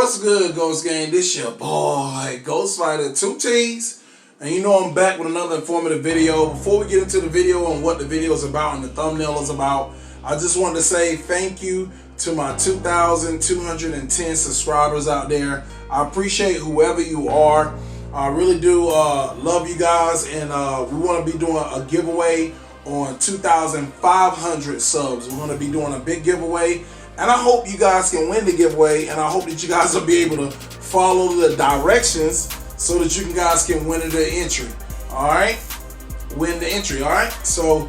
What's good, Ghost Gang? This your boy, Ghost Fighter 2T's. And you know I'm back with another informative video. Before we get into the video and what the video is about and the thumbnail is about, I just wanted to say thank you to my 2,210 subscribers out there. I appreciate whoever you are. I really do love you guys, and we want to be doing a giveaway on 2,500 subs. We're going to be doing a big giveaway, and I hope you guys can win the giveaway, and I hope that you guys will be able to follow the directions so that you guys can win the entry. Alright? Win the entry, alright? So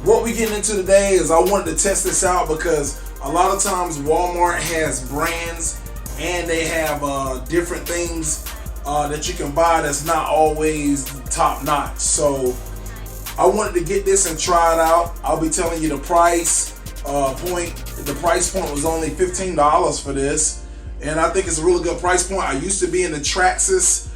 what we getting into today is I wanted to test this out because a lot of times Walmart has brands and they have different things that you can buy that's not always top notch. So I wanted to get this and try it out. I'll be telling you the price point. The price point was only $15 for this, and I think it's a really good price point. I used to be in the Traxxas,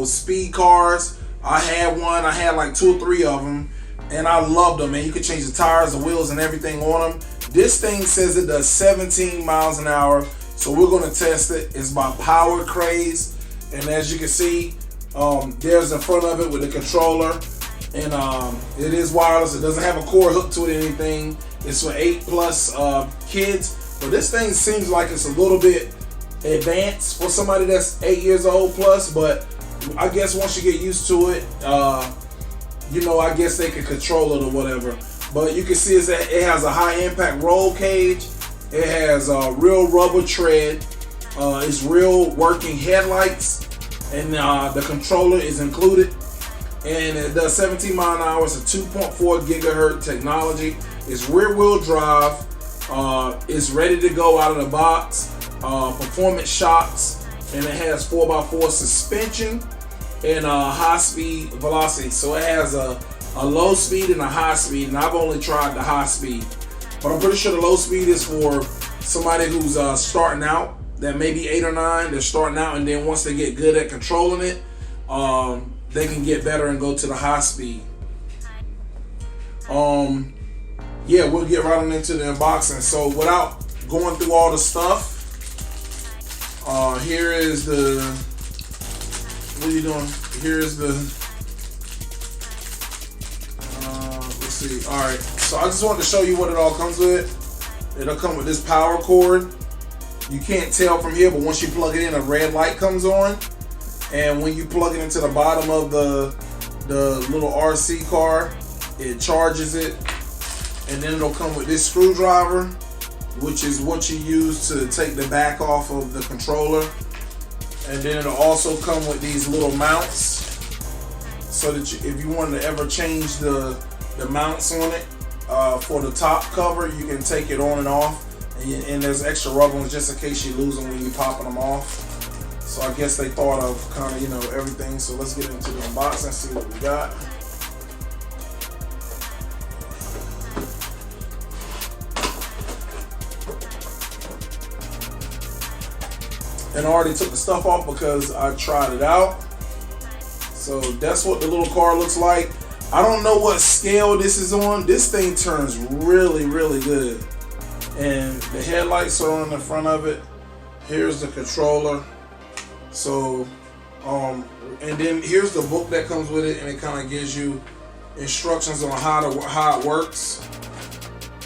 speed cars. I had one. I had like 2 or 3 of them, and I loved them. And you could change the tires, the wheels, and everything on them. This thing says it does 17 miles an hour, so we're gonna test it. It's by Craze, and as you can see, there's in front of it with the controller, and it is wireless. It doesn't have a cord hooked to it or anything. It's for 8+ kids, but this thing seems like it's a little bit advanced for somebody that's 8 years old plus, but I guess once you get used to it, I guess they can control it or whatever. But you can see is that it has a high impact roll cage. It has a real rubber tread. It's real working headlights, and the controller is included. And it does 17 miles an hour. It's a 2.4 gigahertz technology. It's rear wheel drive. It's ready to go out of the box. Performance shocks, and it has 4x4 suspension and high speed velocity. So it has a low speed and a high speed, and I've only tried the high speed, but I'm pretty sure the low speed is for somebody who's starting out, that maybe 8 or 9. They're starting out, and then once they get good at controlling it, they can get better and go to the high speed. Yeah, we'll get right on into the unboxing. So without going through all the stuff, here is the, what are you doing? Here is the, let's see. All right, so I just wanted to show you what it all comes with. It'll come with this power cord. You can't tell from here, but once you plug it in, a red light comes on. And when you plug it into the bottom of the little RC car, it charges it. And then it'll come with this screwdriver, which is what you use to take the back off of the controller. And then it'll also come with these little mounts, so that if you wanted to ever change the mounts on it for the top cover, you can take it on and off. And there's extra rubber ones just in case you lose them when you're popping them off. So I guess they thought of kind of, everything. So let's get into the unboxing and see what we got. And I already took the stuff off because I tried it out. So that's what the little car looks like. I don't know what scale this is on. This thing turns really, really good. And the headlights are on the front of it. Here's the controller. So, and then here's the book that comes with it, and it kind of gives you instructions on how it works.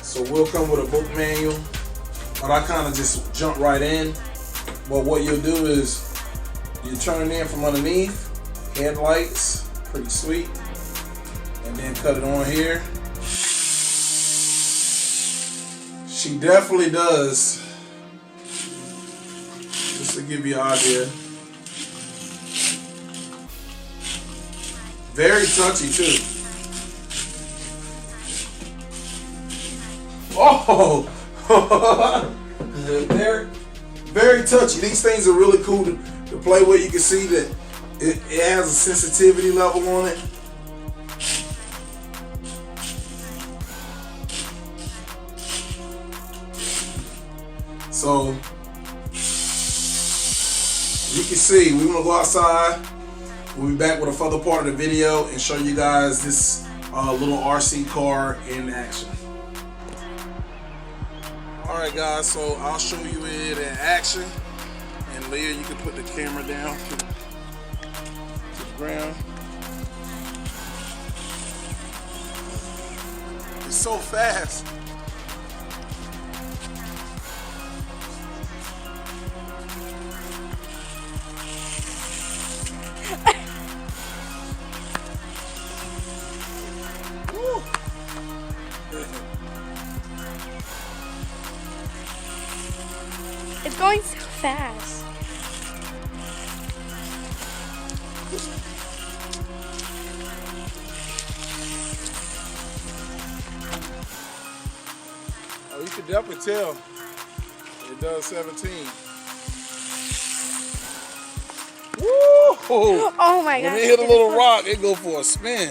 So we'll come with a book manual, but I kind of just jump right in. But what you'll do is you turn it in from underneath, headlights, pretty sweet, and then cut it on here. She definitely does, just to give you an idea. Very touchy too. Oh, very touchy. These things are really cool to play with. You can see that it has a sensitivity level on it. So you can see, we're gonna go outside. We'll be back with a further part of the video and show you guys this little RC car in action. Alright guys, so I'll show you it in action. And Leah, you can put the camera down to the ground. It's so fast. Woo. It's going so fast. Oh, you can definitely tell it does 17. Woo! Oh my gosh. When it hit a little rock, it go for a spin.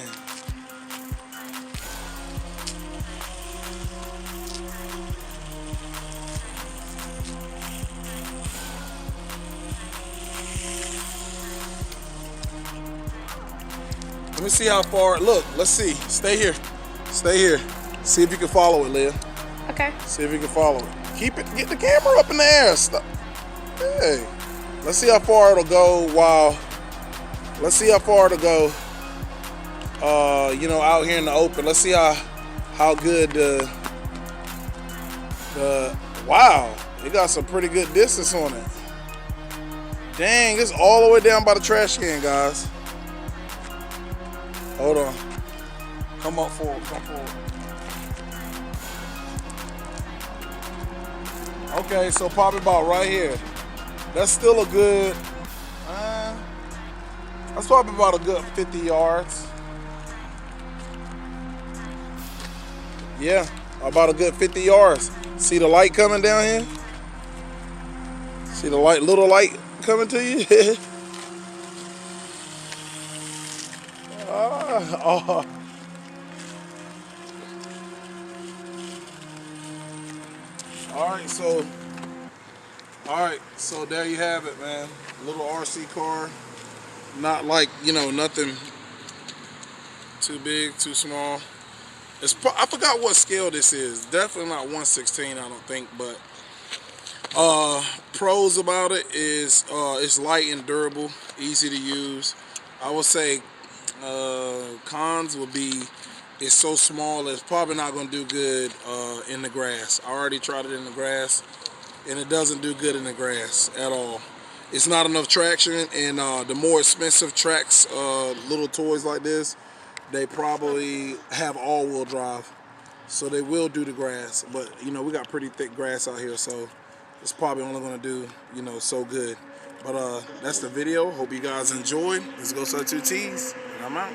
Let me see how far. Look, let's see. Stay here. Stay here. See if you can follow it, Leah. Okay. See if you can follow it. Keep it. Get the camera up in the air. Stop. Hey. Let's see how far it'll go while. Let's see how far it'll go. You know, out here in the open. Let's see how good the. Wow. It got some pretty good distance on it. Dang, it's all the way down by the trash can, guys. Hold on. Come up forward. Come forward. Okay, so probably about right here. That's still a good. That's probably about a good 50 yards. Yeah, about a good 50 yards. See the light coming down here? See the light, little light coming to you? Oh. All right, so there you have it, man. Little RC car, not like, you know, nothing too big, too small. I forgot what scale this is. Definitely not 1/16, I don't think, but pros about it is it's light and durable, easy to use. I would say cons would be it's so small it's probably not going to do good in the grass. I already tried it in the grass and it doesn't do good in the grass at all. It's not enough traction, and the more expensive tracks, little toys like this, they probably have all-wheel drive, so they will do the grass. But you know, we got pretty thick grass out here, so it's probably only going to do, you know, so good. But that's the video. Hope you guys enjoyed. Let's go sell 2 T's, and I'm out.